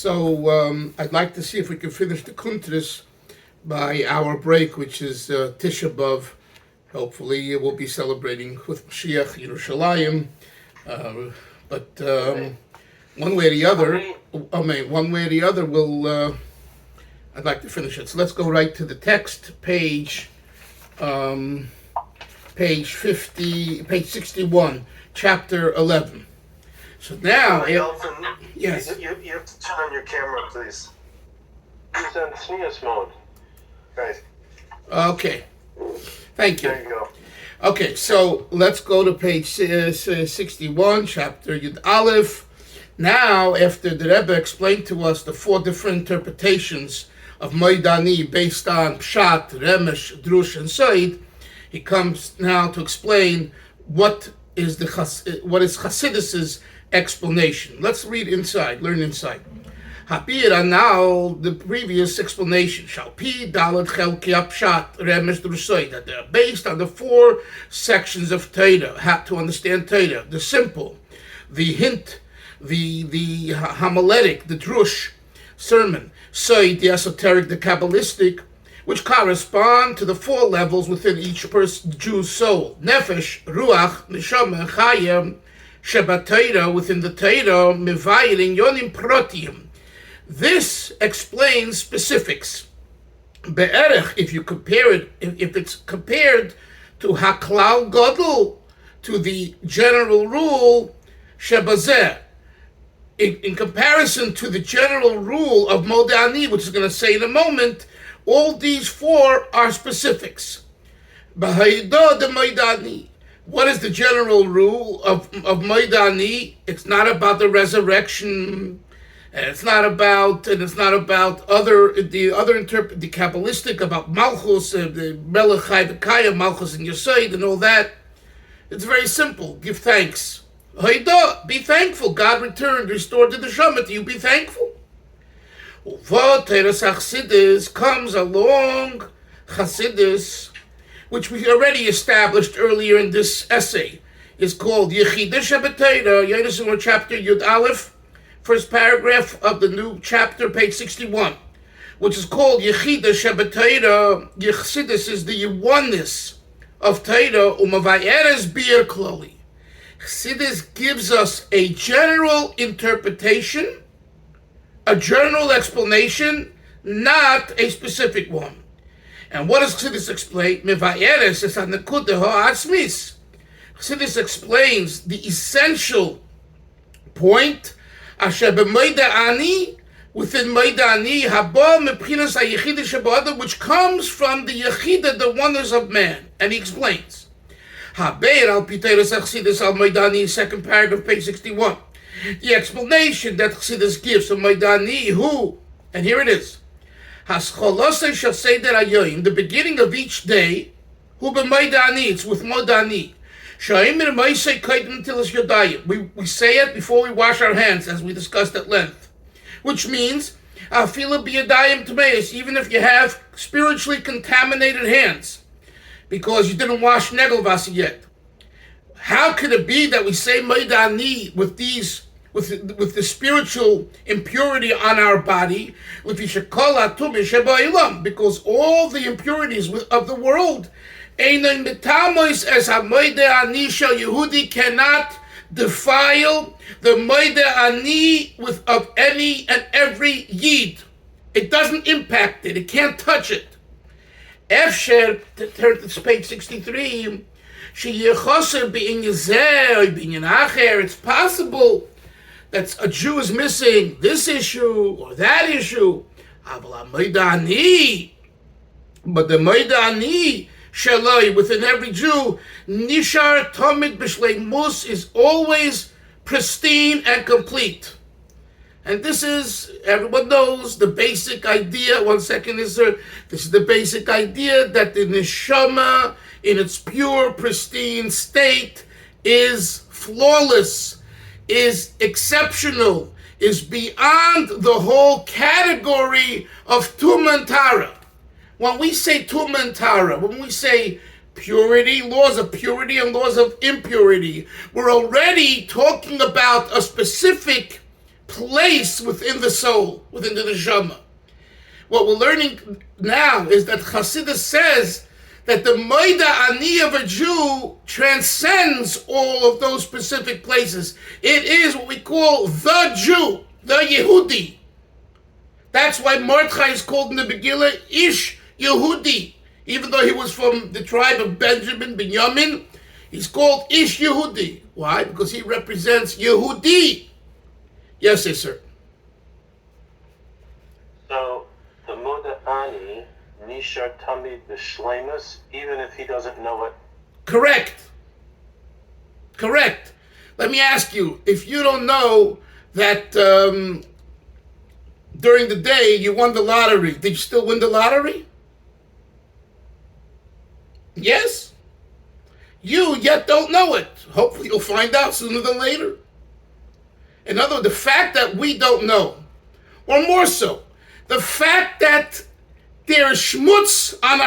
So I'd like to see if we can finish the Kuntris by our break, which is Tisha B'Av. Hopefully we'll be celebrating with Mashiach Yerushalayim. But one way or the other, I'd like to finish it. So let's go right to the text, page 61, chapter 11. So now, yes. You have to turn on your camera, please. It's on sneeze mode. Right. Okay. Thank you. There you go. Okay, so let's go to page 61, chapter Yud Aleph. Now, after the Rebbe explained to us the four different interpretations of Modeh Ani based on Pshat, Remesh, Drush, and Soid, he comes now to explain what is Chasidus's explanation. Let's read inside, learn inside. Hapira now the previous explanation. Shalpi Dalet Chelki Pshat Remesh Drush Soid, that they're based on the four sections of Torah. How to understand Torah: the simple, the hint, the homiletic, the drush sermon, Soid, the esoteric, the kabbalistic, which correspond to the four levels within each Jew's soul: nefesh, ruach, neshama, chayim, shebat Torah, within the Torah, mevayir yonim protium. This explains specifics. Be'erech, if you compare it, if it's compared to haklal gadol, to the general rule, shebazeh, in comparison to the general rule of Modeh Ani, which is going to say in a moment, all these four are specifics. B'haydo de Modeh Ani. What is the general rule of Modeh Ani? It's not about the resurrection. It's not about the Kabbalistic, about Malchus, the Melech Chai V'Kaya, Malchus and Yesod, and all that. It's very simple. Give thanks. Hayda, be thankful. God returned, restored the neshama to you. Be thankful. Chasidus comes along. Chasidus, which we already established earlier in this essay, is called Yechida Shabbatayra. Yechida chapter Yud Aleph, first paragraph of the new chapter, page 61, which is called Yechida Shabbatayra. Yechidus is the oneness of Torah. Umavayeres bir kloli. Chasidus gives us a general interpretation, a general explanation, not a specific one. And what does Chasidus explain? Mevayeres es hanekuda ha'atzmis. Chasidus explains the essential point, asher b'Modeh Ani, within Modeh Ani, haba mepchinas ha'yechida sheba'adam, which comes from the Yechida, the oneness of man. And he explains. Haber al Piteres Chasidus al Modeh Ani, second paragraph, page 61. The explanation that Chasidus gives to Modeh Ani, who, and here it is, Hascholosei shall say that ayoyim, the beginning of each day, who b'Modeh Ani, it's with Modeh Ani. Sha'imir Moisei Kaidim Tilas Yodayim. We say it before we wash our hands, as we discussed at length. Which means, Afila b'Yodayim Tmeis, even if you have spiritually contaminated hands, because you didn't wash Negelvasi yet. How could it be that we say Modeh Ani with the spiritual impurity on our body? Because all the impurities of the world, Yehudi cannot defile the Modeh Ani of any and every Yid. It doesn't impact it. It can't touch it. Efsher, turn to page 63, it's possible that a Jew is missing this issue or that issue. But the Modeh Ani, Shaloi, within every Jew, Nishar Tomid B'Shleimus, is always pristine and complete. And this is, everyone knows, the basic idea. One second, this is the basic idea that the neshama, in its pure, pristine state, is flawless, is exceptional, is beyond the whole category of Tumah and Tara. When we say Tumah and Tara, when we say purity, laws of purity and laws of impurity, we're already talking about a specific place within the soul, within the neshama. What we're learning now is that Chasidus says that the Modeh Ani of a Jew transcends all of those specific places. It is what we call the Jew, the Yehudi. That's why Mordechai is called in the Megillah Ish Yehudi. Even though he was from the tribe of Benjamin, Binyamin, he's called Ish Yehudi. Why? Because he represents Yehudi. Yes, sir. So the Modeh Ani Nishar Tamid B'Shleimus, even if he doesn't know it. Correct. Let me ask you, if you don't know that during the day you won the lottery, did you still win the lottery? Yes? You yet don't know it. Hopefully you'll find out sooner than later. In other words, the fact that we don't know, or more so, the fact that there is schmutz on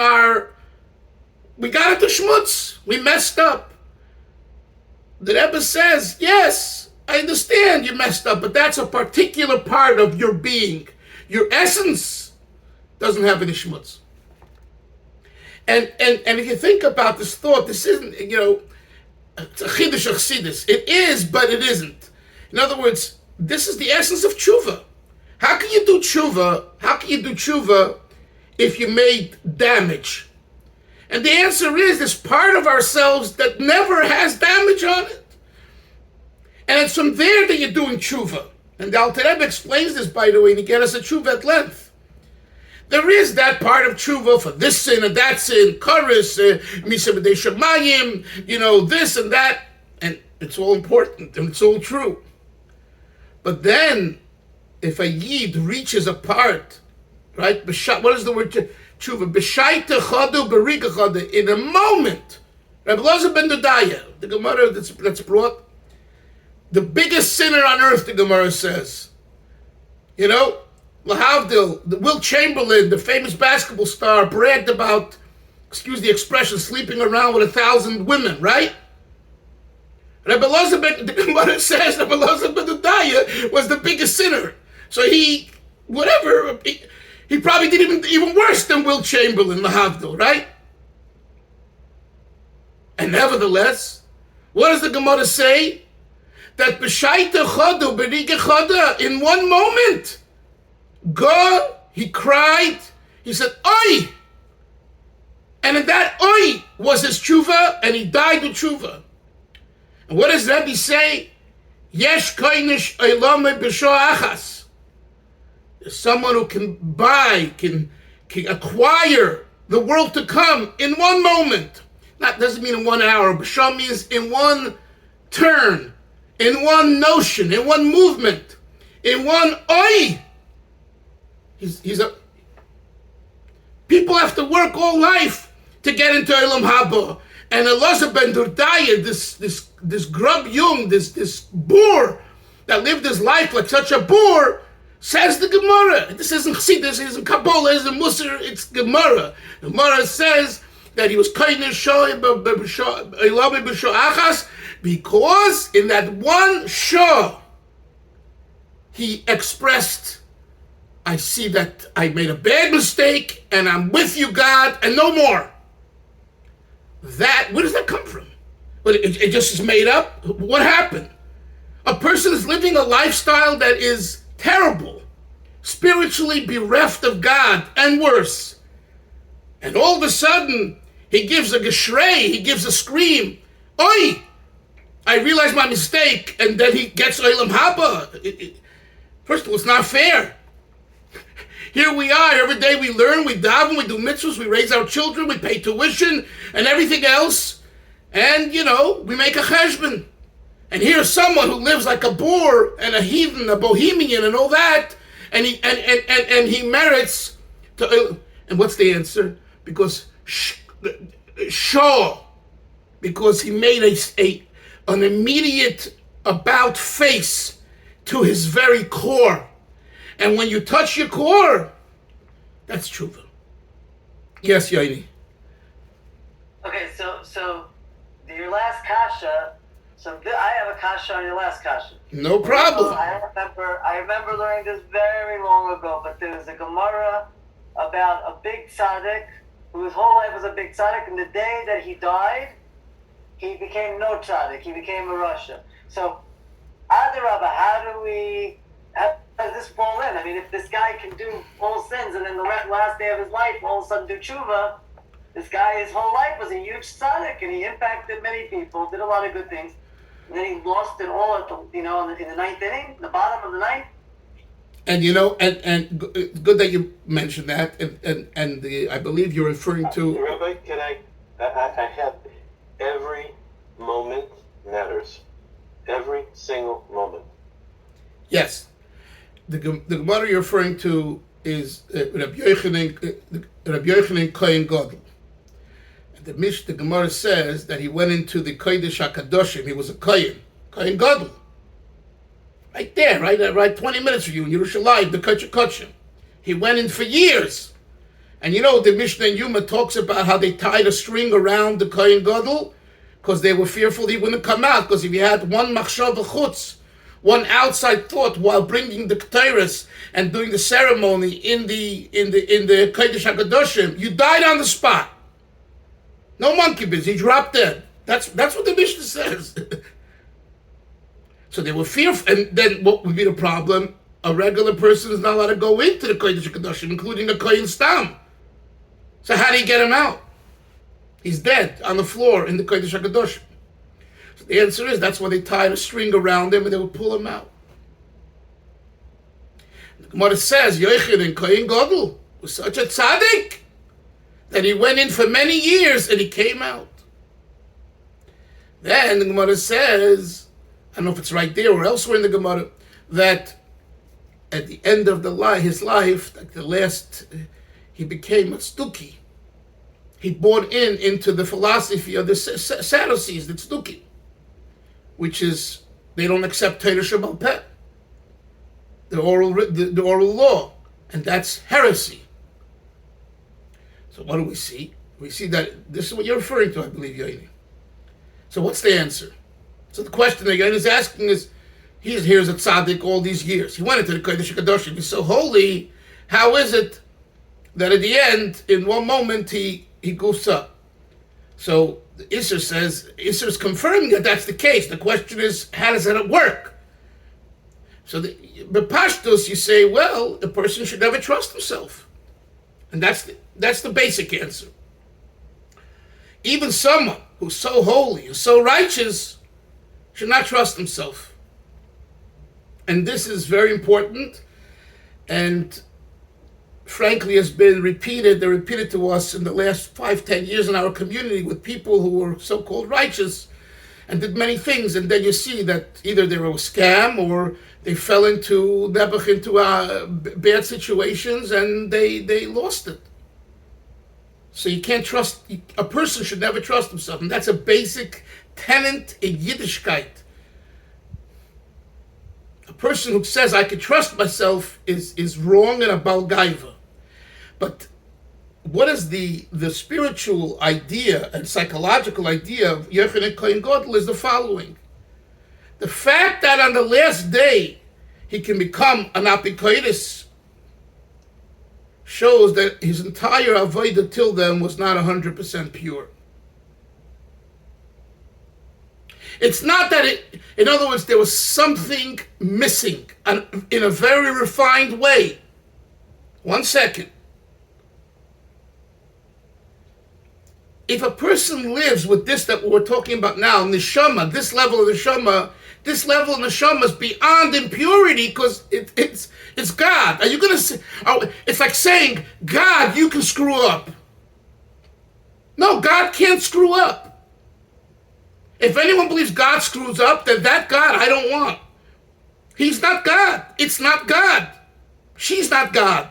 our, we got into schmutz, we messed up. The Rebbe says, yes, I understand you messed up, but that's a particular part of your being. Your essence doesn't have any schmutz. And if you think about this thought, this isn't, it's a chidush of Chasidus. It is, but it isn't. In other words, this is the essence of tshuva. How can you do tshuva if you made damage? And the answer is, there's part of ourselves that never has damage on it. And it's from there that you're doing tshuva. And the Alter Rebbe explains this, by the way, and he gets us a tshuva at length. There is that part of tshuva for this sin and that sin, karis, misa b'dei shamayim, this and that. And it's all important and it's all true. But then, if a yid reaches a part, right? What is the word tshuva? B'shaita chadu b'riga chadu. In a moment, Rabbi Elazar ben Dodaya, the Gemara that's brought, the biggest sinner on earth, the Gemara says, Lahavdil, the Wilt Chamberlain, the famous basketball star, bragged about, excuse the expression, sleeping around with 1,000 women, right? Rabbi Elazar ben Dodaya was the biggest sinner. So he probably did even worse than Wilt Chamberlain, Lahavdil, right? And nevertheless, what does the Gemara say? That b'shaita chadu, b'riga chada, in one moment, God, he cried, he said, oi! And in that oi was his tshuva, and he died with tshuva. And what does Rebbe say? Yesh koinish oilame b'sho achas. There's someone who can acquire the world to come in one moment. That doesn't mean in 1 hour. B'sho means in one turn, in one notion, in one movement, in one oi. People have to work all life to get into Olam Haba. And Elazar ben Dodaya, this grub yung, this boor that lived his life like such a boor, says the Gemara. This isn't Chasidus, this isn't Kabbalah, this isn't Musar, it's Gemara. The Gemara says that he was koinish oilame b'sho achas, because in that one shah he expressed, I see that I made a bad mistake and I'm with you, God, and no more. Where does that come from? But it just is made up? What happened? A person is living a lifestyle that is terrible, spiritually bereft of God, and worse. And all of a sudden, he gives a geshrei, he gives a scream, oi! I realized my mistake, and then he gets Olam Haba. First of all, it's not fair. Here we are, every day we learn, we daven, we do mitzvahs, we raise our children, we pay tuition, and everything else, and, we make a cheshbon. And here's someone who lives like a boor, and a heathen, a bohemian, and all that, and he merits to, and what's the answer? Because, because he made an immediate about face to his very core. And when you touch your core, that's tshuva. Yes, Yaini. Okay, so your last kasha So I have a kasha on your last kasha. No problem. I remember learning this very long ago, but there was a Gemara about a big tzaddik whose whole life was a big tzaddik, and the day that he died, he became no tzaddik. He became a Rasha. So, how does this fall in? I mean, if this guy can do all sins, and then the last day of his life, all of a sudden do tshuva, this guy, his whole life was a huge tzaddik, and he impacted many people, did a lot of good things. And then he lost it all at the, in the ninth inning, the bottom of the ninth. And and good that you mentioned that. And I believe you're referring to. Rabbi, can I have every moment matters. Every single moment. Yes, the Gemara you're referring to is Rabbi Yochanan Kohen Gadol. The Gemara says that he went into the Kodesh HaKadoshim. He was a Kohen Gadol. Right there, right 20 minutes from you in Yerushalayim, the Kodesh HaKadoshim. He went in for years. And the Mishnah in Yuma talks about how they tied a string around the Kohen Gadol because they were fearful he wouldn't come out. Because if you had one machshav chutz, one outside thought while bringing the ketores and doing the ceremony in the Kodesh HaKadoshim, you died on the spot. No monkey business. He dropped dead. That's what the Mishnah says. So they were fearful. And then what would be the problem? A regular person is not allowed to go into the Kodesh HaKadoshim, including a Kohen Stam. So how do you get him out? He's dead on the floor in the Kodesh HaKadoshim. So the answer is that's why they tied a string around him and they would pull him out. The Gemara says Yochanan Kohen Gadol was such a tzaddik that he went in for many years and he came out. Then the Gemara says, I don't know if it's right there or elsewhere in the Gemara, that at the end of his life, like the last, he became a stuki. He bought into the philosophy of the Sadducees, the tzduki, which is they don't accept Torah Shebal Peh, the oral law, and that's heresy. So what do we see? We see that this is what you're referring to, I believe, Yaini. So what's the answer? So the question that Yaini is asking is, he's here as a tzaddik all these years. He went into the Kodesh HaKadoshim. He's so holy. How is it that at the end, in one moment, he goofs up? So the Isser says, Isser is confirming that that's the case. The question is, how does that work? So the Pashtus, you say, well, the person should never trust himself. And that's the basic answer. Even someone who's so holy and so righteous should not trust himself. And this is very important, and frankly has been repeated. They're repeated to us in the last 5-10 years in our community with people who were so-called righteous and did many things, and then you see that either they were a scam or they fell into bad situations and they lost it. So you can't trust, a person should never trust himself, and that's a basic tenet in Yiddishkeit. A person who says, I can trust myself is wrong and a balgaiva. But what is the spiritual idea and psychological idea of Yochanan Kohen Gadol is the following. The fact that on the last day he can become an apikoidis shows that his entire avodah till then was not 100% pure. It's not that in other words, there was something missing in a very refined way. 1 second. If a person lives with this that we're talking about now, neshama, this level of neshama is beyond impurity because it's God. Are you going to say, it's like saying, God, you can screw up. No, God can't screw up. If anyone believes God screws up, then that God I don't want. He's not God. It's not God. She's not God.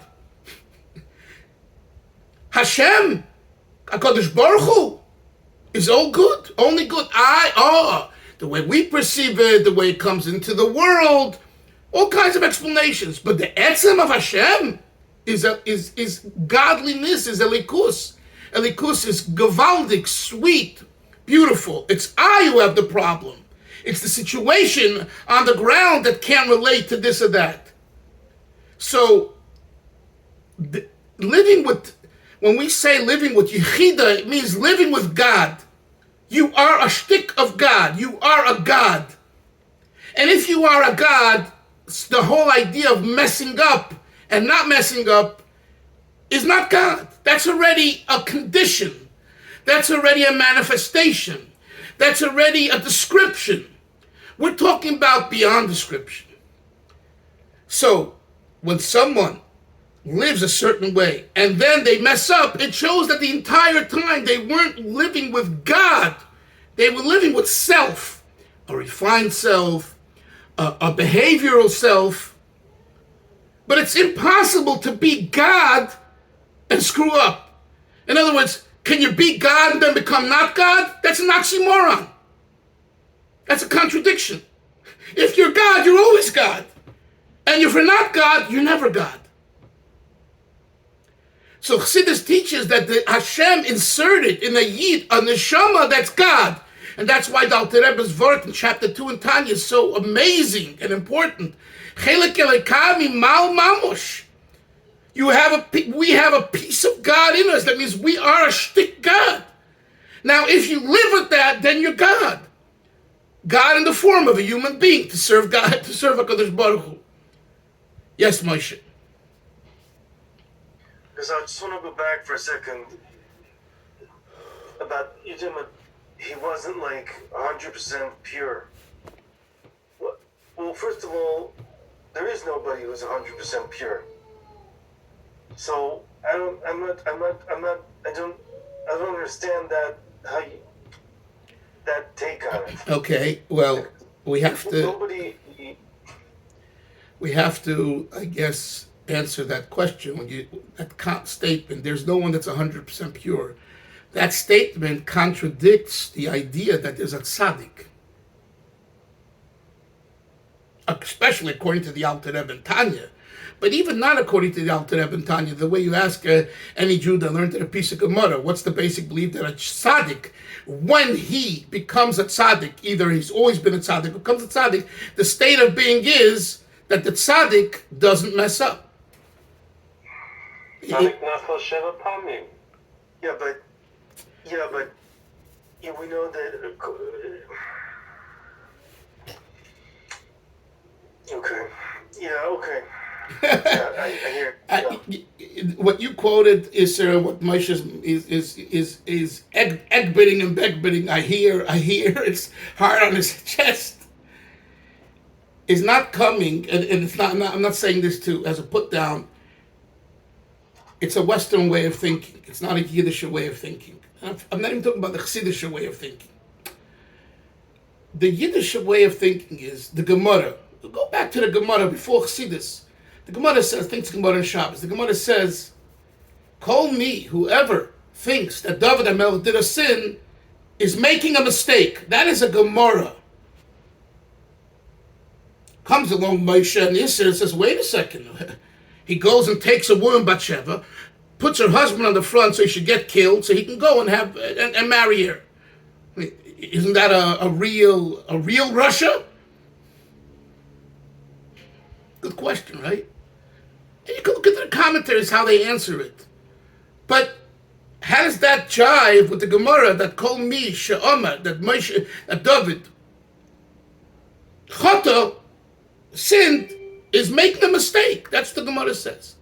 Hashem, HaKadosh Baruch Hu, is all good, only good. The way we perceive it, the way it comes into the world, all kinds of explanations. But the etzem of Hashem is godliness, is elikus. Elikus is gewaldig, sweet, beautiful. It's I who have the problem. It's the situation on the ground that can't relate to this or that. So, when we say living with Yechida, it means living with God. You are a shtick of God. You are a God. And if you are a God, the whole idea of messing up and not messing up is not God. That's already a condition. That's already a manifestation. That's already a description. We're talking about beyond description. So, when someone lives a certain way and then they mess up, it shows that the entire time they weren't living with God. They were living with self, a refined self, a behavioral self. But it's impossible to be God and screw up. In other words, can you be God and then become not God? That's an oxymoron. That's a contradiction. If you're God, you're always God. And if you're not God, you're never God. So Chasidus teaches that the Hashem inserted in a Yid, a neshama that's God. And that's why the Alter Rebbe's word in chapter 2 in Tanya is so amazing and important. Chelek elekami mal mamosh. We have a piece of God in us. That means we are a shtick God. Now, if you live with that, then you're God. God in the form of a human being to serve God, to serve HaKadosh Baruch Hu. Yes, Moshe. Because I just want to go back for a second about you talking about he wasn't like 100% pure. Well, first of all, there is nobody who's 100% pure. So I don't understand that that take on it. Okay, well, we have to, I guess, answer that question that statement. There's no one that's 100% pure. That statement contradicts the idea that there's a tzaddik, especially according to the Alter Rebbe and Tanya. But even not according to the Alter Rebbe and Tanya, the way you ask any Jew that learned in a piece of Gemara, what's the basic belief that a tzaddik, when he becomes a tzaddik, either he's always been a tzaddik or becomes a tzaddik, the state of being is that the tzaddik doesn't mess up. Tzaddik nafal sheva pamim. Yeah, but we know that. Okay. Yeah. Okay. Yeah, I hear. What you quoted is what Moshe is egg bidding and beg bidding. I hear. It's hard on his chest. Is not coming, and it's not. I'm not saying this as a put down. It's a Western way of thinking. It's not a Yiddish way of thinking. I'm not even talking about the Chasidus way of thinking. The Yiddish way of thinking is the Gemara. Go back to the Gemara before Chasidus. The Gemara says, thinks Gemara in Shabbos. The Gemara says, call me, whoever thinks that David HaMelech did a sin is making a mistake. That is a Gemara. Comes along Moshe and Yisrael and says, wait a second. He goes and takes a woman, Bathsheba, puts her husband on the front so he should get killed so he can go and have and marry her. I mean, isn't that a real Russia? Good question, right? And you can look at the commentaries how they answer it. But how does that jive with the Gemara that Kol Mi She'omer, that Moshe, that David Chata sinned, is making a mistake? That's what the Gemara says.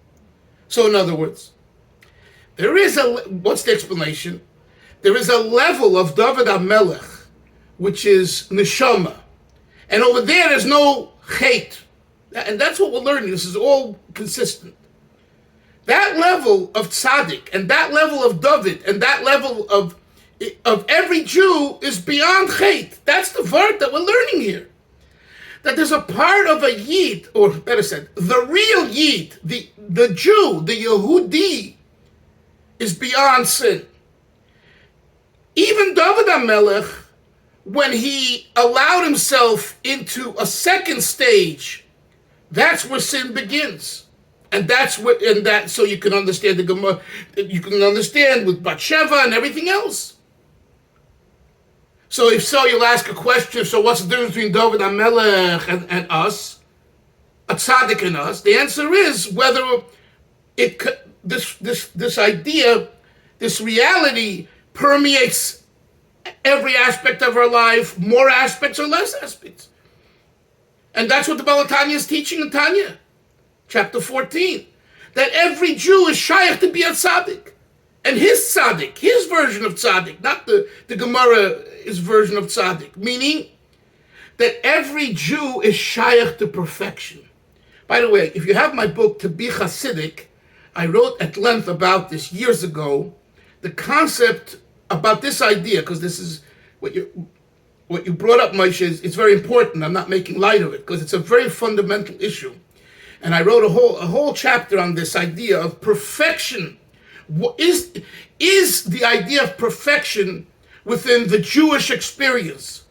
So in other words, what's the explanation? There is a level of David HaMelech, which is neshama. And over there's no hate. And that's what we're learning. This is all consistent. That level of tzaddik, and that level of David, and that level of every Jew is beyond hate. That's the word that we're learning here. That there's a part of a Yid, or better said, the real Yid, the Jew, the Yehudi, is beyond sin. Even David HaMelech, when he allowed himself into a second stage, that's where sin begins. And so you can understand the Gemara, you can understand with Bathsheba and everything else. So if so, you'll ask a question, so what's the difference between David HaMelech and us, a tzaddik and us? The answer is whether this idea, this reality permeates every aspect of our life, more aspects or less aspects. And that's what the Baal Tanya is teaching in Tanya, chapter 14, that every Jew is shaykh to be a tzaddik. And his tzaddik, his version of tzaddik, not the Gemara's version of tzaddik, meaning that every Jew is shaykh to perfection. By the way, if you have my book, To Be Hasidic, I wrote at length about this years ago, the concept about this idea, because this is what you brought up, Moshe, it's very important. I'm not making light of it, because it's a very fundamental issue. And I wrote a whole chapter on this idea of perfection. What is the idea of perfection within the Jewish experience?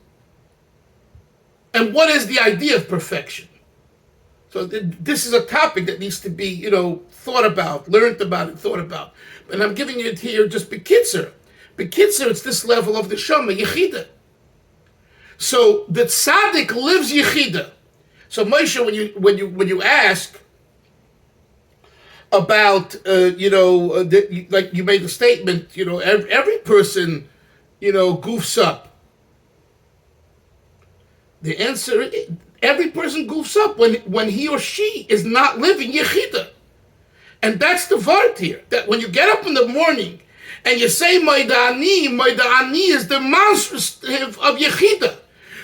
And what is the idea of perfection? So this is a topic that needs to be, thought about, learned about, and thought about. And I'm giving it here just bekitzer. Bekitzer, it's this level of the Shema, Yechida. So the tzaddik lives Yechida. So Moshe, when you ask about, like you made the statement, every person, goofs up. The answer, every person goofs up when he or she is not living Yechida. And that's the vart here, that when you get up in the morning and you say Modeh Ani is demonstrative of Yechida.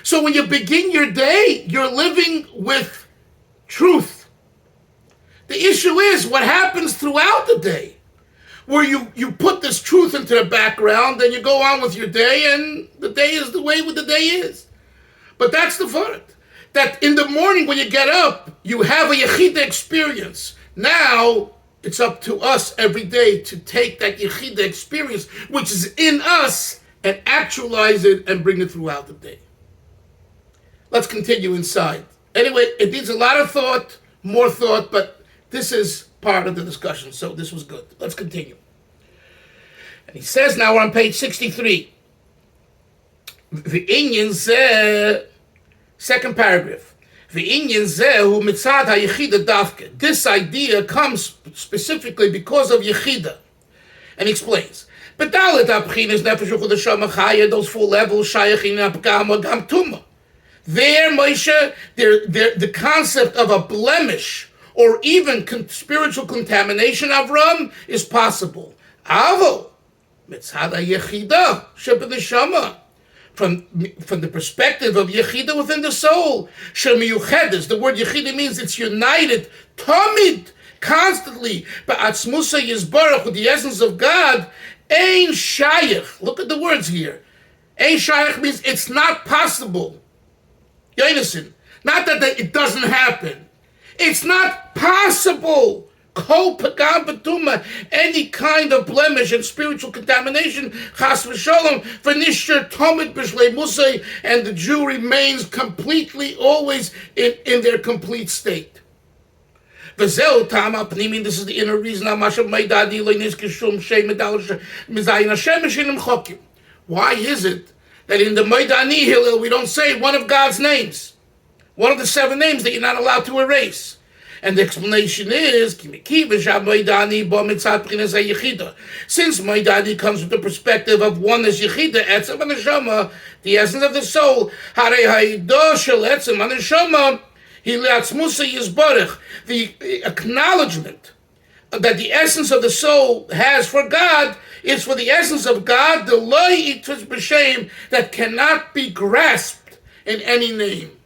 So when you begin your day, you're living with truth. The issue is what happens throughout the day, where you put this truth into the background and you go on with your day, and the day is the way the day is. But that's the vart, that in the morning when you get up, you have a Yechida experience. Now, it's up to us every day to take that Yechida experience, which is in us, and actualize it and bring it throughout the day. Let's continue inside. Anyway, it needs a lot of thought, more thought, but this is part of the discussion, so this was good. Let's continue. And he says now, we're on page 63. V'inyan zeh, second paragraph. V'inyan zeh hu mitzad ha-Yechida davke. This idea comes specifically because of Yechida. And he explains. Bedalet ha-bchinas nefesh u'chudasham ha-chaya, those four levels, shayachin ha-pgam gam tuma. There, Moshe, the concept of a blemish or even spiritual contamination, Avram, is possible. Avo, mitzad ha-Yechida sheb'neshama. From the perspective of Yechida within the soul, shemiyuchedes, the word Yechida means it's united, tamid, constantly, ba'atzmusa yizbarach, with the essence of God, ein shayach. Look at the words here. Ein shayach means it's not possible. You understand? Not that it doesn't happen. It's not possible. Kol pagam betuma, any kind of blemish and spiritual contamination, chas v'shalom, v'nishter tomid b'shlei musay, and the Jew remains completely, always in their complete state. V'zeu tama pnimin, this is the inner reason, why is it that in the Modeh Ani Hillel we don't say one of God's names, one of the 7 names that you're not allowed to erase? And the explanation is, since Modeh Ani comes with the perspective of oneness Yechida, etzem haneshama, the essence of the soul, the acknowledgement that the essence of the soul has for God is for the essence of God, the loy itus b'shem, that cannot be grasped in any name.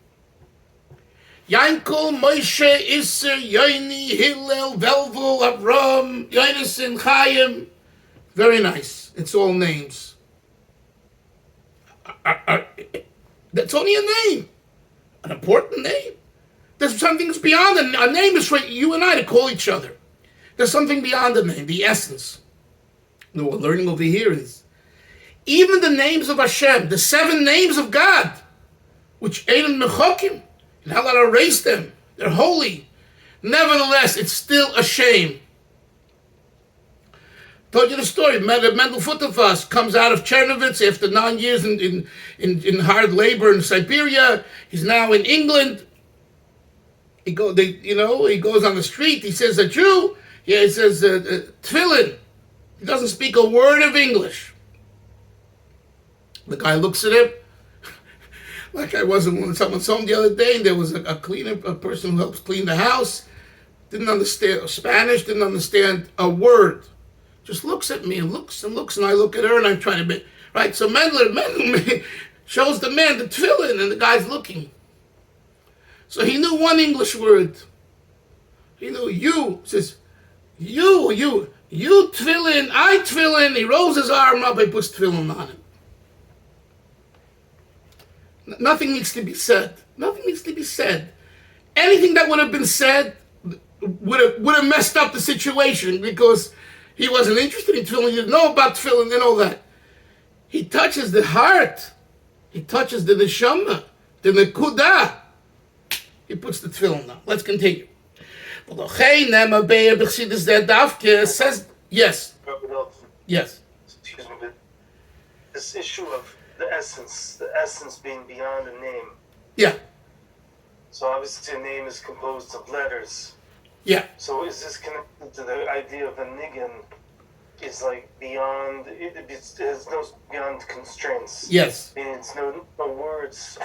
Yankel, Moshe, Isser, Yoini, Hillel, Velvul, Avram, Yonason, Chaim. Very nice. It's all names. That's only a name. An important name. There's something that's beyond a name is for you and I to call each other. There's something beyond the name, the essence. What we're learning over here is even the names of Hashem, the 7 names of God, which Einim Mechokim, and how to erase them. They're holy. Nevertheless, it's still a shame. Told you the story. Mendel Futterfass comes out of Chernovitz after 9 years in hard labor in Siberia. He's now in England. He goes on the street. He says a Jew. Yeah, he says tefillin. He doesn't speak a word of English. The guy looks at him like I wasn't when someone's home the other day, and there was a person who helps clean the house, didn't understand Spanish, didn't understand a word. Just looks at me and looks, and I look at her, and I'm trying to be right. So Mendel shows the man the tefillin, and the guy's looking. So he knew one English word. He knew you. Says, you tefillin, I tefillin. He rolls his arm up, he puts tefillin on him. Nothing needs to be said. Nothing needs to be said. Anything that would have been said would have messed up the situation because he wasn't interested in tefillin. He didn't know about tefillin and all that. He touches the heart. He touches the neshama, the nekudah. He puts the tefillin on. Let's continue. Says yes. Yes. Excuse me, but this issue of the essence being beyond a name. Yeah. So obviously a name is composed of letters. Yeah. So is this connected to the idea of a niggin is like beyond, it has no beyond constraints? Yes. And it's no words.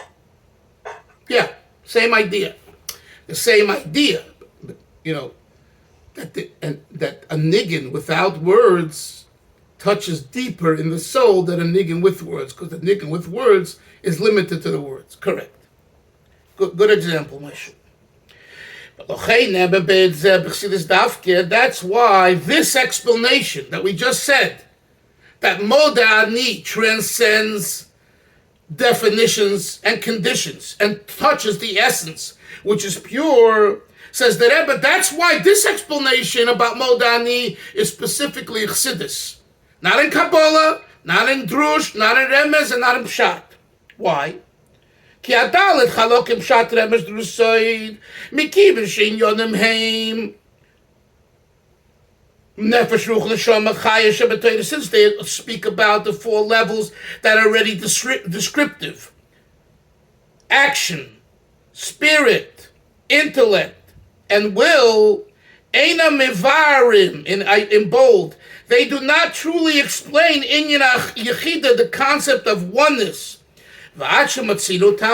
Yeah. Same idea. The same idea. That a niggin without words touches deeper in the soul than a niggin with words, because the niggin with words is limited to the words. Correct. Good example, Moshe. That's why this explanation that we just said, that Modeh Ani transcends definitions and conditions and touches the essence, which is pure, says the Rebbe, that's why this explanation about Modeh Ani is specifically Chasidus. Not in Kabbalah, not in Drush, not in Remez, and not in Pshat. Why? Ki adalet chalok im Pshat Remez Drusoid, mikiven shein yonim heim, nefesh ruch neshama chaya shebetoyde, since they speak about the 4 levels that are already descriptive. Action, spirit, intellect, and will, eina mevarim, in bold, they do not truly explain Inyan Yechida, the concept of oneness. Top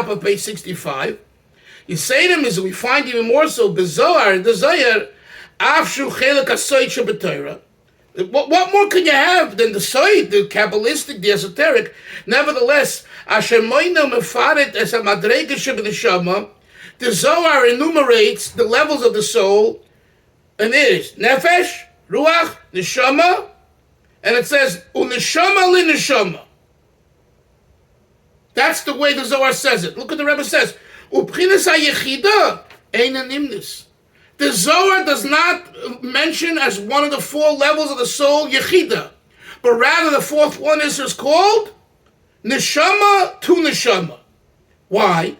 of page 65. Yisayim is, we find even more so, Bezoar, the Zohar, Afshu Chelek HaSoid Shebetoira. What more can you have than the Soid, the Kabbalistic, the esoteric? Nevertheless, Asher Moino Mefaret as a Madrega Shebedeshama, the Zohar enumerates the levels of the soul, and it is Nefesh, Ruach, Neshama, and it says, Uneshama li Neshama. That's the way the Zohar says it. Look what the Rebbe says. Ubchinas ha-Yechida ein nimnis. The Zohar does not mention as one of the 4 levels of the soul Yechida, but rather the 4th one is called Neshama to Neshama. Why?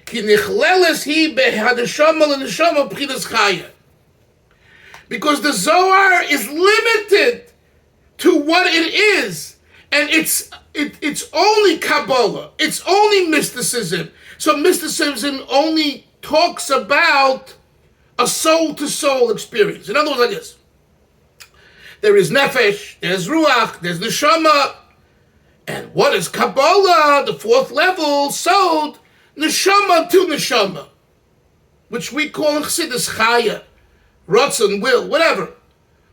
Ki nichleles hi behadeshama li Neshama b'chinas chaya. Because the Zohar is limited to what it is, and it's only Kabbalah, it's only mysticism. So mysticism only talks about a soul-to-soul experience. In other words, like this: there is nefesh, there's ruach, there's neshama, and what is Kabbalah? The 4th level, sold neshama to neshama, which we call in Chasidus chaya. Ratzon, will, whatever.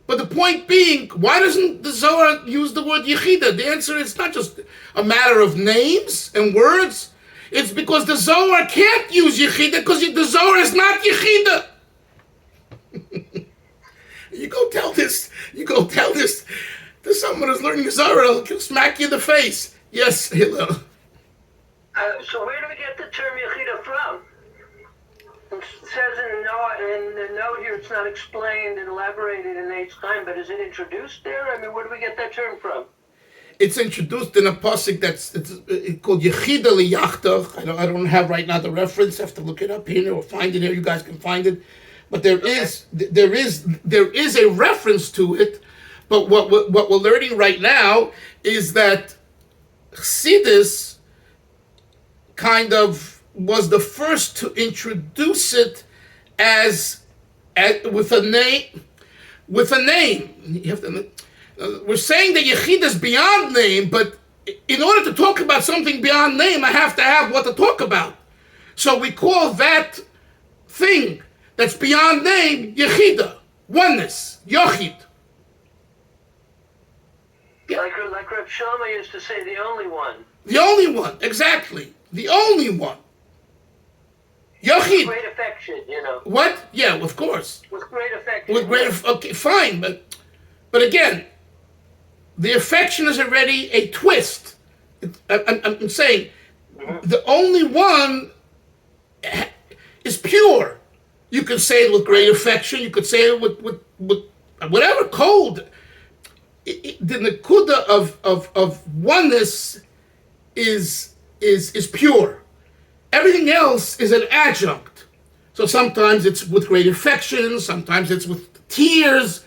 But the point being, why doesn't the Zohar use the word Yechida? The answer is not just a matter of names and words. It's because the Zohar can't use Yechida because the Zohar is not Yechida. You go tell this to someone who's learning the Zohar, he'll smack you in the face. Yes, Hillel. So where do we get the term Yechida from? It says in the note here it's not explained and elaborated in Eitz Chaim, but is it introduced there? I mean, where do we get that term from? It's introduced in a pasuk that's called Yechida liyachtach. I don't have right now the reference. I have to look it up here or find it here. You guys can find it, but there is a reference to it. But what we're learning right now is that Chasidus kind of was the first to introduce it as with a name. With a name, you have to, we're saying that Yechida is beyond name, but in order to talk about something beyond name, I have to have what to talk about. So we call that thing that's beyond name Yechida, oneness, Yochid. Like Reb Shama used to say, the only one. The only one, exactly. The only one. Yochid. Great affection, What? Yeah, of course. With great affection. With great, okay, fine, but again, the affection is already a twist. I'm saying the only one is pure. You could say it with great affection. You could say it with whatever cold. The nekuda of oneness is pure. Everything else is an adjunct. So sometimes it's with great affection, sometimes it's with tears.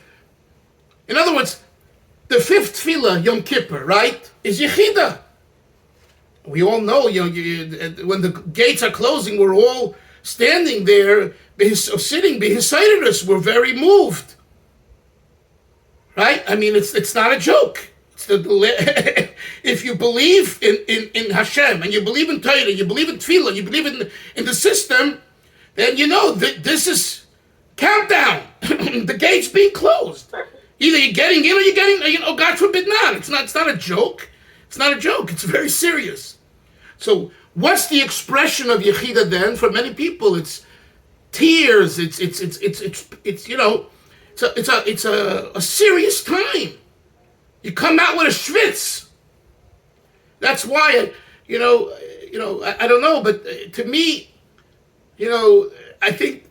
In other words, the fifth tefillah, Yom Kippur, right, is Yechida. We all know, when the gates are closing, we're all standing there, sitting, Chasidus, we're very moved. Right? I mean, it's not a joke. If you believe in Hashem, and you believe in Torah, you believe in Tefillah, you believe in the system, then you know that this is countdown. The gate's being closed. Either you're getting in or you're getting, God forbid not. It's not a joke. It's not a joke. It's very serious. So what's the expression of Yechida then? For many people, it's tears. It's a serious time. You come out with a schwitz. That's why, I don't know, but to me, I think,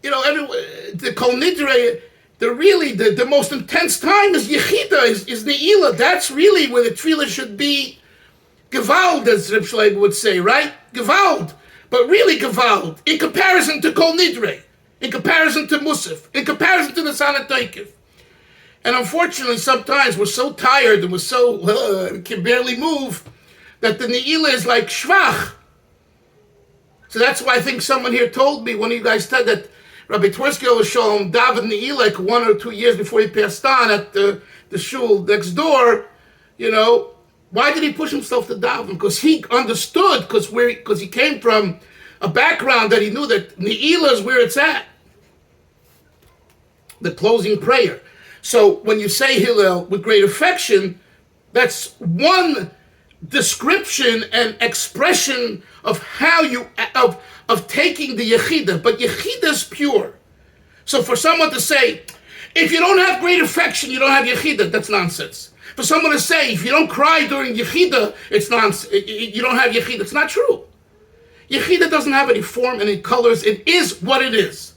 the Kol Nidre, the most intense time is Yechida, is Ne'ilah. That's really where the tefillah should be Gewalt, as Reb Shlomo would say, right? Gewalt. But really Gewalt, in comparison to Kol Nidre, in comparison to Musaf, in comparison to the Sanat Toikif. And unfortunately, sometimes we're so tired and we're so, can barely move, that the Ne'ilah is like Shvach. So that's why I think someone here told me, one of you guys said that Rabbi Twersky Shalom davened Ne'ilah like 1 or 2 years before he passed on at the shul next door. Why did he push himself to daven? Because he understood, because he came from a background that he knew that Ne'ilah is where it's at. The closing prayer. So when you say Hillel with great affection, that's one description and expression of how you of taking the Yechida, but Yechida is pure. So for someone to say, if you don't have great affection, you don't have Yechida, that's nonsense. For someone to say, if you don't cry during Yechida, it's nonsense. You don't have Yechida. It's not true. Yechida doesn't have any form, any colors. It is what it is.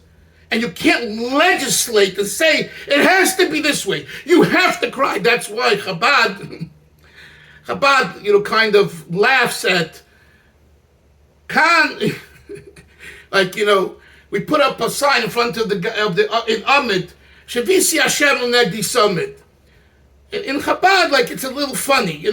And you can't legislate and say, it has to be this way. You have to cry. That's why Chabad, kind of laughs at Khan. We put up a sign in front of in Amid, Shavisi Hashem Negdi Summit. In Chabad, it's a little funny, you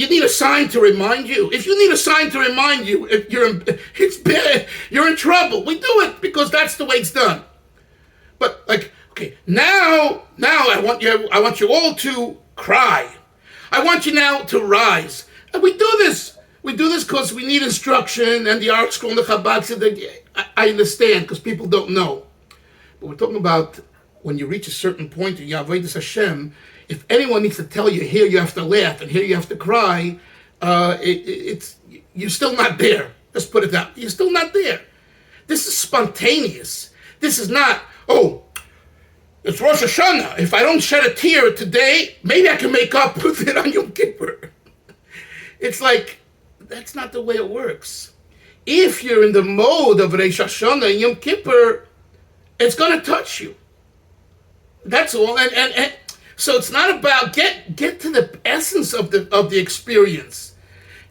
need a sign to remind you. If you need a sign to remind you, it's bad, you're in trouble. We do it because that's the way it's done. But okay, now I want you all to cry. I want you now to rise. And we do this. We do this because we need instruction, and the art school and the Chabad said that I understand because people don't know. But we're talking about when you reach a certain point in Avodas Hashem, if anyone needs to tell you, here you have to laugh and here you have to cry, you're still not there. Let's put it that way. You're still not there. This is spontaneous. This is not, it's Rosh Hashanah. If I don't shed a tear today, maybe I can make up with it on Yom Kippur. It's that's not the way it works. If you're in the mode of Rosh Hashanah and Yom Kippur, it's going to touch you. That's all. And so it's not about get to the essence of the experience.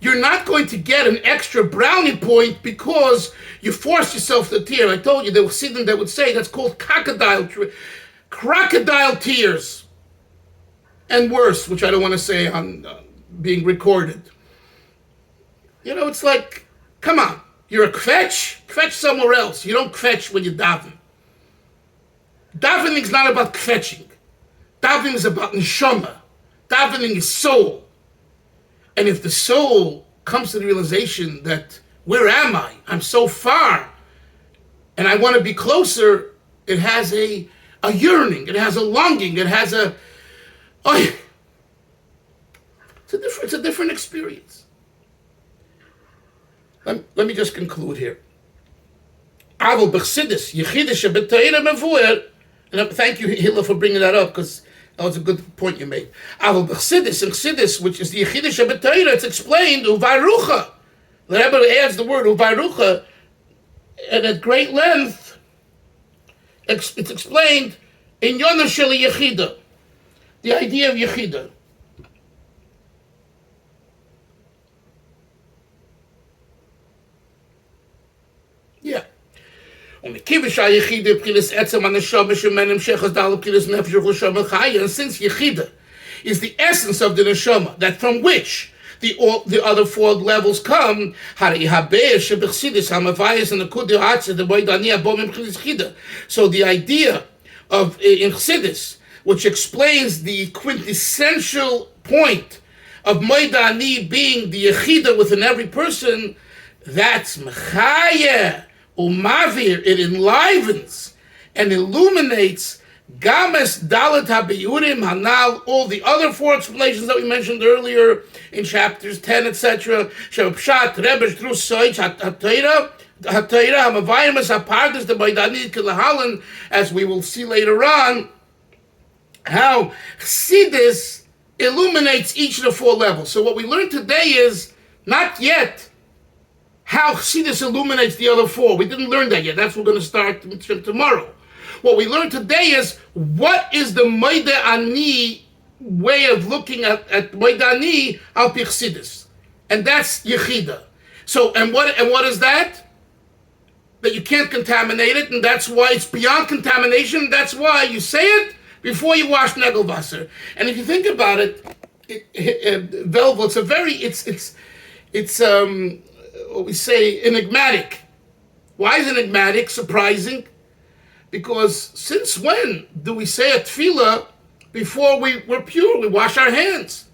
you're not going to get an extra brownie point because you forced yourself to tear. I told you there was something that would say that's called crocodile tears. And worse, which I don't want to say on being recorded. You know, it's like, come on, you're a kvetch? Kvetch somewhere else. You don't kvetch when you daven. Davening is not about kvetching. Davening is about neshama. Davening is soul. And if the soul comes to the realization that, where am I? I'm so far. And I want to be closer. It has a yearning. It has a longing. It has a... Oh, it's a different experience. Let me just conclude here. Aval b'chsidus, Yechida shebetayra mevuer. And thank you, Hilla, for bringing that up, because that was a good point you made. Aval b'chsidus, and chsidus, which is the Yechida shebetayra, it's explained, uvarucha. The Rebbe adds the word uvarucha, and at great length, it's explained in Yonah shel Yechida. The idea of Yechida. Yeah. And since Yechida is the essence of the neshama, that from which the other four levels come, so the idea of in Chassidus, which explains the quintessential point of Modeh Ani being the Yechida within every person, that's Mechaya Umavir. It enlivens and illuminates Games Dalet HaBiyurim Hanal, all the other four explanations that we mentioned earlier in chapters 10, etc. Shepshat, Rebesh, Drus, Soich, HaTeira, HaMavayim, HaPardas, the Modeh Ani, Kilahalan, as we will see later on, how Chasidus illuminates each of the four levels. So what we learned today is not yet how Chasidus illuminates the other four. We didn't learn that yet. That's what we're going to start tomorrow. What we learned today is what is the Modeh Ani way of looking at Modeh Ani al pi Chasidus, and that's Yechida. So and what is that? That you can't contaminate it, and that's why it's beyond contamination. That's why you say it before you wash Negelwasser. And if you think about it, Velvel, it's what we say, enigmatic. Why is it enigmatic? Surprising. Because since when do we say a tefillah before we're pure? We wash our hands.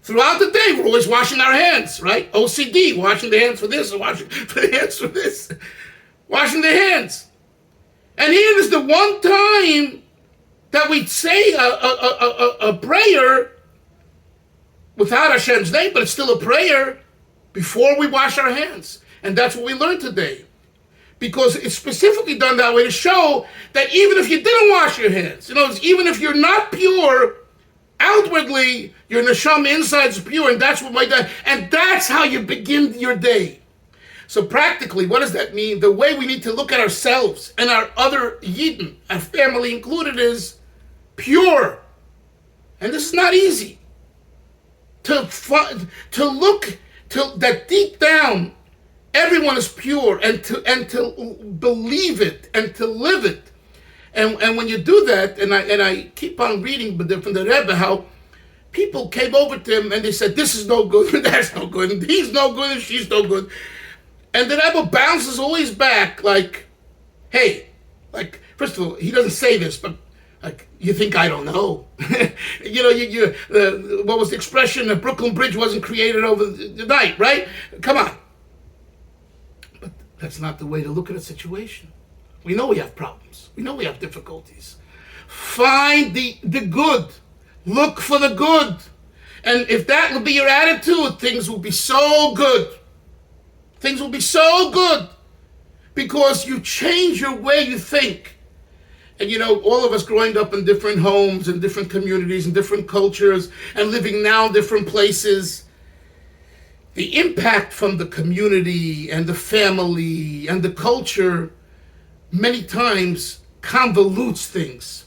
Throughout the day, we're always washing our hands, right? OCD, washing the hands for this, and washing the hands for this. Washing the hands. And here is the one time that we say a prayer without Hashem's name, but it's still a prayer before we wash our hands. And that's what we learned today. Because it's specifically done that way to show that even if you didn't wash your hands, even if you're not pure, outwardly, your neshama inside is pure, and that's what and that's how you begin your day. So practically, what does that mean? The way we need to look at ourselves and our other Yidden, our family included, is pure. And this is not easy. To look to that deep down, everyone is pure, and to believe it and to live it. And when you do that, and I keep on reading from the Rebbe how people came over to him and they said, this is no good, and that's no good, and he's no good, and she's no good. And the Rebbe bounces always back like, hey, like, first of all, he doesn't say this, but like, you think I don't know? What was the expression? The Brooklyn Bridge wasn't created over the night, right? Come on. But that's not the way to look at a situation. We know we have problems. We know we have difficulties. Find the good. Look for the good. And if that will be your attitude, things will be so good. Things will be so good because you change your way you think. And all of us growing up in different homes and different communities and different cultures and living now in different places, the impact from the community and the family and the culture many times convolutes things.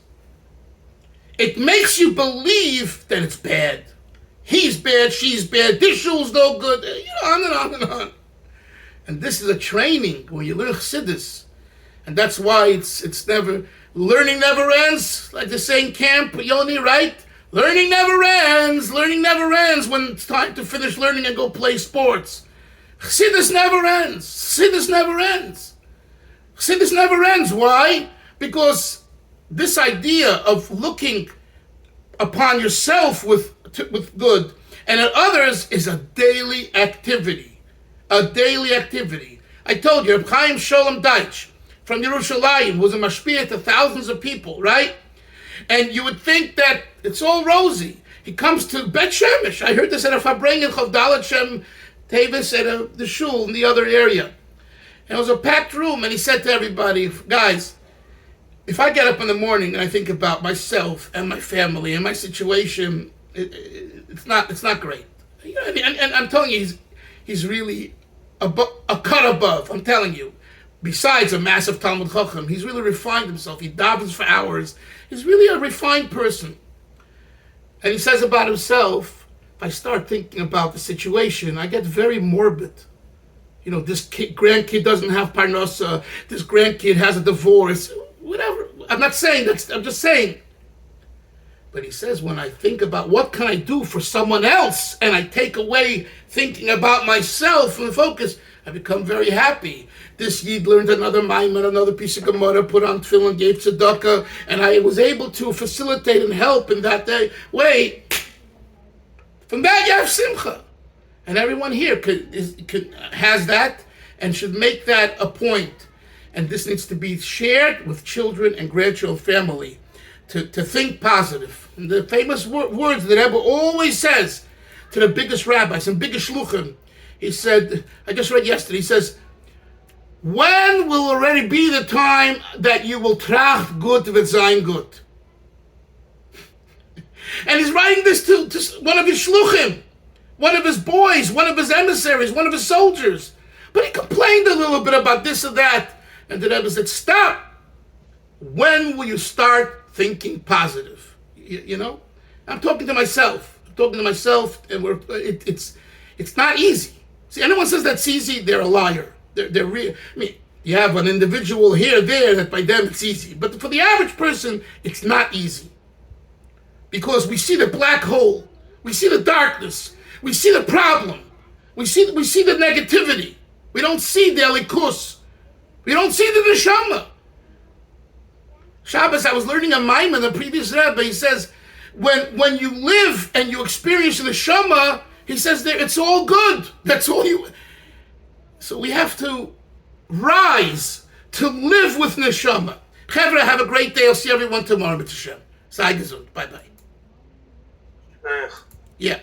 It makes you believe that it's bad. He's bad, she's bad, this shul's no good, on and on and on. And this is a training when you learn Chasidus. And that's why it's never, learning never ends, like they say in camp, Yoni, right? Learning never ends when it's time to finish learning and go play sports. Chasidus never ends. Chasidus never ends. Chasidus never ends. Why? Because this idea of looking upon yourself with good and at others is a daily activity. A daily activity. I told you, Reb Chaim Sholem Deitch from Yerushalayim was a mashpia to thousands of people, right? And you would think that it's all rosy. He comes to Bet Shemesh. I heard this at a Fabrengen Chavdalat Shem Tavis at the shul in the other area. And it was a packed room, and he said to everybody, guys, if I get up in the morning and I think about myself and my family and my situation, it's not great. You know, and I'm telling you, he's really a cut above. I'm telling you. Besides a massive Talmud Chacham, he's really refined himself. He davens for hours. He's really a refined person. And he says about himself, if I start thinking about the situation, I get very morbid. You know, this grandkid doesn't have parnasa, this grandkid has a divorce, whatever. I'm not saying that, I'm just saying. But he says, when I think about what can I do for someone else, and I take away thinking about myself and focus, I become very happy. This Yid learned another Maimon, another piece of Gemara, put on tefillin, gave tzedakah, and I was able to facilitate and help in that way. From that you have simcha. And everyone here has that and should make that a point. And this needs to be shared with children and grandchildren, family, to think positive. And the famous words that Rebbe always says to the biggest rabbis and biggest shluchim, he said, I just read yesterday, he says, when will already be the time that you will tracht gut with sein gut? And he's writing this to one of his shluchim, one of his boys, one of his emissaries, one of his soldiers. But he complained a little bit about this or that. And the Rebbe said, stop. When will you start thinking positive? You know? I'm talking to myself. And it's not easy. See, anyone says that's easy, they're a liar. They're real. I mean, you have an individual here, there, that by them it's easy. But for the average person, it's not easy. Because we see the black hole. We see the darkness. We see the problem. We see the negativity. We don't see the elikus. We don't see the neshama. Shabbos, I was learning a Maimon, the previous Rebbe, he says, when you live and you experience the neshama, he says there it's all good. That's all you. So we have to rise to live with neshama. Chevra, have a great day. I'll see everyone tomorrow. B'Tashem. Sei gesund. Bye-bye. Yeah.